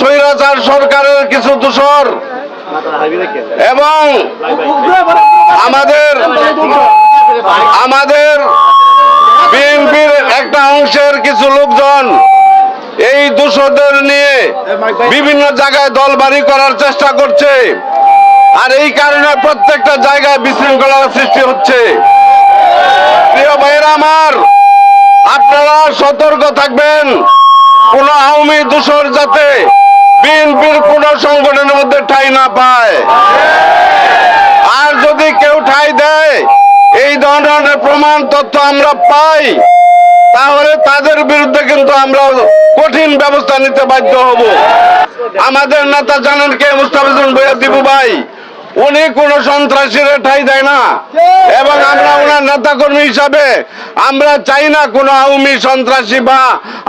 স্বৈরাচার সরকারের কিছু দূষর এবং আমাদের বিএনপির একটা অংশের কিছু লোকজন এই দূষরদের নিয়ে বিভিন্ন জায়গায় দলবাড়ি করার চেষ্টা করছে। আর এই কারণে প্রত্যেকটা জায়গায় বিশৃঙ্খলার সৃষ্টি হচ্ছে। প্রিয় ভাইয়েরা আমার, আপনারা সতর্ক থাকবেন, কোন আওয়ামী দূষর যাতে বিএনপির কোন সংগঠনের মধ্যে ঠাঁই না পায়। আর যদি কেউ ঠাঁই দেয়, এই ধরনের প্রমাণ তথ্য আমরা পাই, তাহলে তাদের বিরুদ্ধে কিন্তু আমরা কঠিন ব্যবস্থা নিতে বাধ্য হব। আমাদের নেতা জানেন কে? মুস্তাফিজুর ভূঁইয়া দিবু ভাই, উনি কোন সন্ত্রাসীর ঠাঁই দেয় না, এবং আমরা ওনার নেতা কর্মী হিসাবে আমরা চাই না কোন আওয়ামী সন্ত্রাসী বা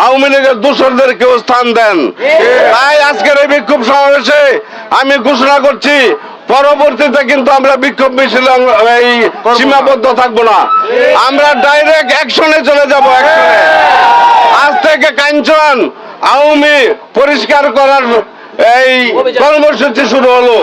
আওয়ামী লীগের দূষরদের কেউ স্থান দেন। তাই আজকের এই বিক্ষোভ সমাবেশে আমি ঘোষণা করছি, পরবর্তীতে কিন্তু আমরা বিক্ষোভ মিছিল এই সীমাবদ্ধ থাকবো না, আমরা ডাইরেক্ট অ্যাকশনে চলে যাব। আজ থেকে কাঞ্চন আওয়ামী পরিষ্কার করার এই কর্মসূচি শুরু হলো।